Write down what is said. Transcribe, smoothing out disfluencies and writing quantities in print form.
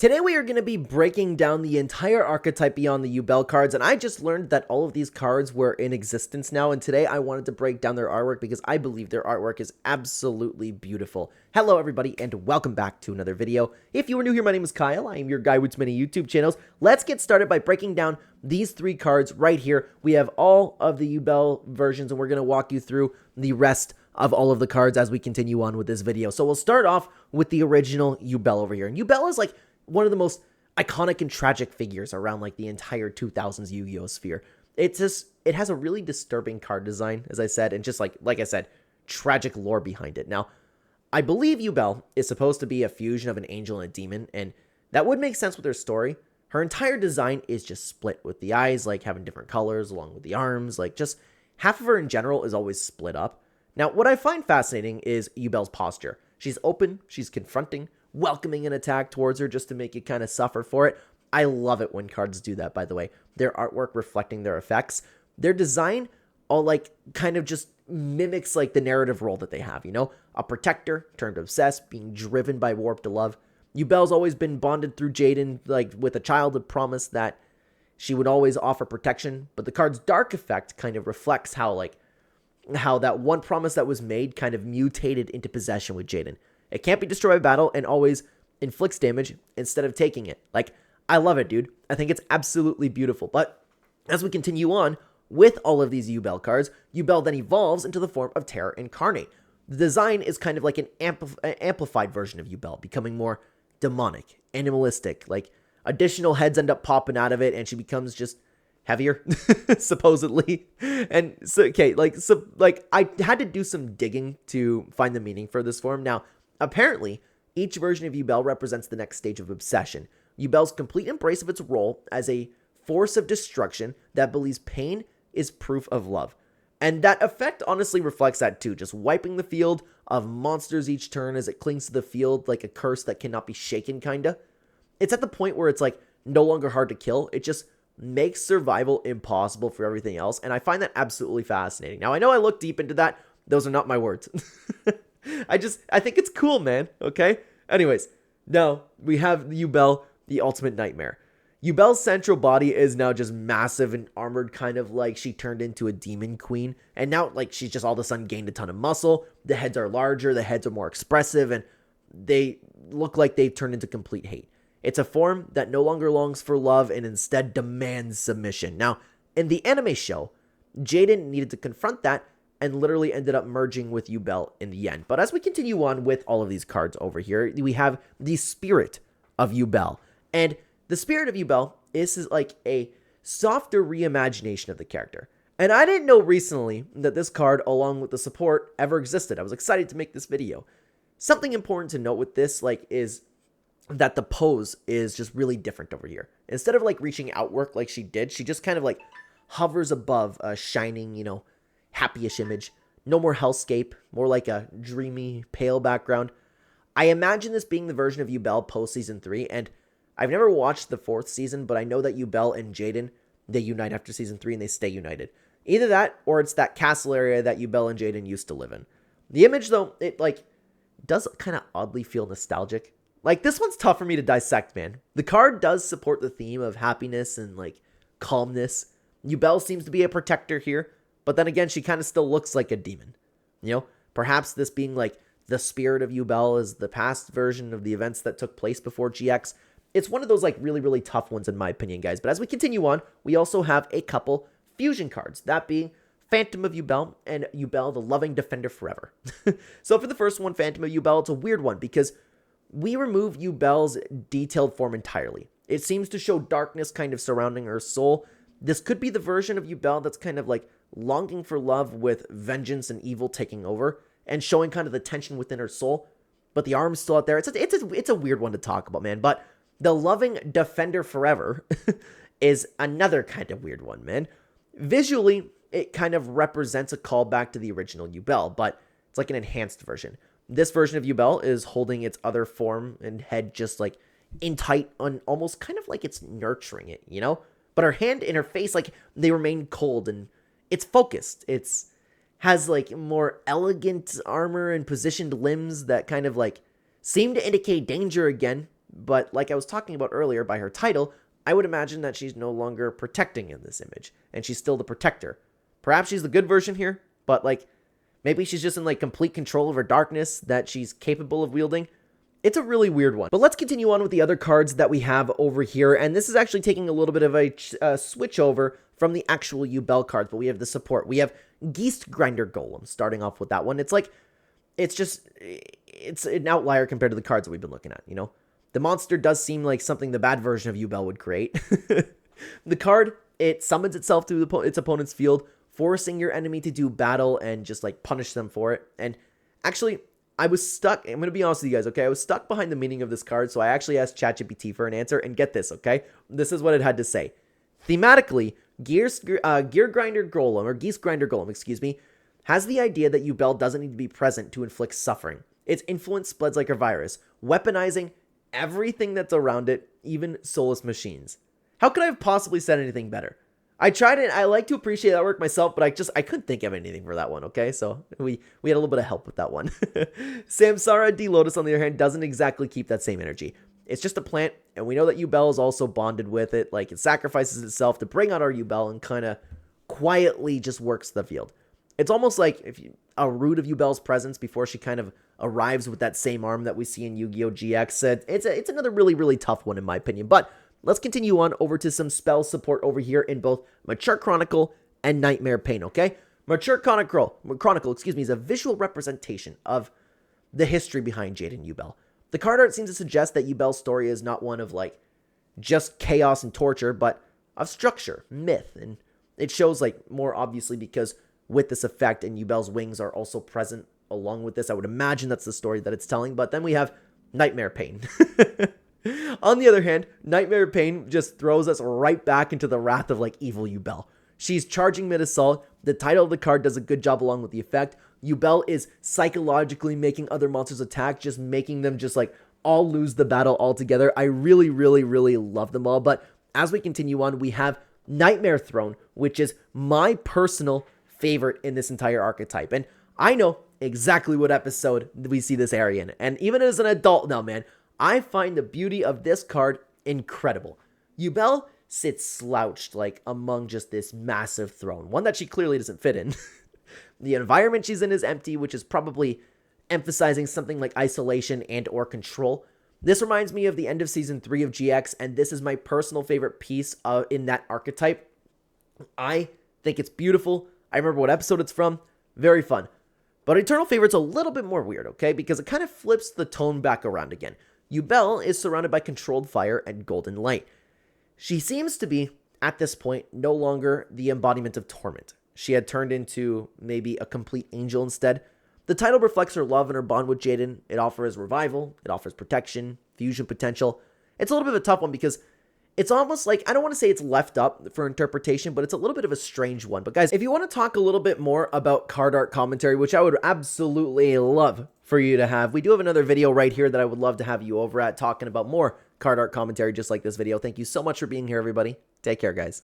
Today we are going to be breaking down the entire archetype beyond the Yubel cards, and I just learned that all of these cards were in existence now, and today I wanted to break down their artwork because I believe their artwork is absolutely beautiful. Hello everybody, and welcome back to another video. If you are new here, my name is Kyle. I am your guy with many YouTube channels. Let's get started by breaking down these three cards right here. We have all of the Ubel versions, and we're going to walk you through the rest of all of the cards as we continue on with this video. So we'll start off with the original Ubel over here, and Ubel is like one of the most iconic and tragic figures around like the entire 2000s Yu-Gi-Oh sphere. It has a really disturbing card design, as I said, and just like I said, tragic lore behind it. Now, I believe Yubel is supposed to be a fusion of an angel and a demon, and that would make sense with her story. Her entire design is just split, with the eyes like having different colors along with the arms, like just half of her in general is always split up. Now, what I find fascinating is Yubel's posture. She's open, she's confronting, welcoming an attack towards her just to make you kind of suffer for it. I love it when cards do that, by the way. Their artwork reflecting their effects. Their design all like kind of just mimics like the narrative role that they have, you know? A protector, turned obsessed, being driven by warped love. Yubel's always been bonded through Jaden, like with a childhood promise that she would always offer protection, but the card's dark effect kind of reflects how that one promise that was made kind of mutated into possession with Jaden. It can't be destroyed by battle and always inflicts damage instead of taking it. Like, I love it, dude. I think it's absolutely beautiful. But as we continue on with all of these Yubel cards, Yubel then evolves into the form of Terror Incarnate. The design is kind of like an amplified version of Yubel, becoming more demonic, animalistic. Like, additional heads end up popping out of it, and she becomes just heavier, supposedly. And so, okay, I had to do some digging to find the meaning for this form. Now, apparently, each version of Yubel represents the next stage of obsession. Yubel's complete embrace of its role as a force of destruction that believes pain is proof of love. And that effect honestly reflects that too, just wiping the field of monsters each turn as it clings to the field like a curse that cannot be shaken, kinda. It's at the point where it's like no longer hard to kill, it just makes survival impossible for everything else, and I find that absolutely fascinating. Now, I know I looked deep into that. Those are not my words. I think it's cool, man, okay? Anyways, now we have Yubel, the ultimate nightmare. Yubel's central body is now just massive and armored, kind of like she turned into a demon queen, and now like she's just all of a sudden gained a ton of muscle. The heads are larger, the heads are more expressive, and they look like they've turned into complete hate. It's a form that no longer longs for love and instead demands submission. Now, in the anime show, Jaden needed to confront that and literally ended up merging with Yubel in the end. But as we continue on with all of these cards over here, we have the Spirit of Yubel. And the Spirit of Yubel is like a softer reimagination of the character. And I didn't know recently that this card, along with the support, ever existed. I was excited to make this video. Something important to note with this is that the pose is just really different over here. Instead of reaching outward like she did, she just kind of hovers above a shining, happy-ish image. No more hellscape, more like a dreamy, pale background. I imagine this being the version of Yubel post Season 3, and I've never watched the 4th season, but I know that Yubel and Jaden, they unite after Season 3 and they stay united. Either that, or it's that castle area that Yubel and Jaden used to live in. The image, though, it does kind of oddly feel nostalgic. This one's tough for me to dissect, man. The card does support the theme of happiness and, calmness. Yubel seems to be a protector here, but then again, she kind of still looks like a demon. Perhaps this being, the spirit of Yubel is the past version of the events that took place before GX. It's one of those, really, really tough ones, in my opinion, guys. But as we continue on, we also have a couple fusion cards, that being Phantom of Yubel and Yubel, the Loving Defender Forever. So for the first one, Phantom of Yubel, it's a weird one because we remove Yubel's detailed form entirely. It seems to show darkness kind of surrounding her soul. This could be the version of Yubel that's kind of longing for love with vengeance and evil taking over and showing kind of the tension within her soul. But the arm's still out there. It's a weird one to talk about, man. But the Loving Defender Forever is another kind of weird one, man. Visually, it kind of represents a callback to the original Yubel, but it's like an enhanced version. This version of Yubel is holding its other form and head just in tight, on almost kind of like it's nurturing it, But her hand and her face, they remain cold and it's focused. It's has more elegant armor and positioned limbs that kind of seem to indicate danger again, But like I was talking about earlier by her title, I would imagine that she's no longer protecting in this image, and she's still the protector. Perhaps she's the good version here, but like maybe she's just in like complete control of her darkness that she's capable of wielding. It's a really weird one. But let's continue on with the other cards that we have over here, and this is actually taking a little bit of a switch over from the actual Yubel cards, but we have the support. We have Geese Grinder Golem, starting off with that one. It's like, it's an outlier compared to the cards that we've been looking at, you know? The monster does seem like something the bad version of Ubel would create. The card, it summons itself to its opponent's field, forcing your enemy to do battle and just like punish them for it. And actually, I was stuck. I'm going to be honest with you guys, okay? I was stuck behind the meaning of this card, so I actually asked ChatGPT for an answer, and get this, okay? This is what it had to say. Thematically, Geese Grinder Golem, excuse me, has the idea that Ubel doesn't need to be present to inflict suffering. Its influence spreads like a virus, weaponizing everything that's around it, even soulless machines. How could I have possibly said anything better? I tried it. I like to appreciate that work myself, but I couldn't think of anything for that one, okay? So we had a little bit of help with that one. Samsara D. Lotus, on the other hand, doesn't exactly keep that same energy. It's just a plant, and we know that Ubel is also bonded with it. Like, it sacrifices itself to bring out our Ubel and kind of quietly just works the field. It's almost like a root of Ubel's presence before she kind of arrives with that same arm that we see in Yu-Gi-Oh! GX. It's another really, really tough one in my opinion, but let's continue on over to some spell support over here in both Mature Chronicle and Nightmare Pain, okay? Mature Chronicle, is a visual representation of the history behind Jade and Ubel. The card art seems to suggest that Ubel's story is not one of, like, just chaos and torture, but of structure, myth, and it shows, like, more obviously because with this effect and Ubel's wings are also present along with this. I would imagine that's the story that it's telling, but then we have Nightmare Pain. On the other hand, Nightmare Pain just throws us right back into the wrath of like evil Ubel. She's charging mid-assault. The title of the card does a good job along with the effect. Ubel is psychologically making other monsters attack, just making them just like all lose the battle altogether. I really, really, really love them all. But as we continue on, we have Nightmare Throne, which is my personal favorite in this entire archetype. And I know exactly what episode we see this area in. And even as an adult now, man, I find the beauty of this card incredible. Ubel sits slouched like among just this massive throne, one that she clearly doesn't fit in. The environment she's in is empty, which is probably emphasizing something like isolation and or control. This reminds me of the end of Season 3 of GX, and this is my personal favorite piece in that archetype. I think it's beautiful. I remember what episode it's from. Very fun. But Eternal Favorite's a little bit more weird, okay? Because it kind of flips the tone back around again. Ubel is surrounded by controlled fire and golden light. She seems to be, at this point, no longer the embodiment of torment. She had turned into maybe a complete angel instead. The title reflects her love and her bond with Jaden. It offers revival, it offers protection, fusion potential. It's a little bit of a tough one because it's almost like, I don't want to say it's left up for interpretation, but it's a little bit of a strange one. But guys, if you want to talk a little bit more about card art commentary, which I would absolutely love for you to have, we do have another video right here that I would love to have you over at talking about more card art commentary just like this video. Thank you so much for being here, everybody. Take care, guys.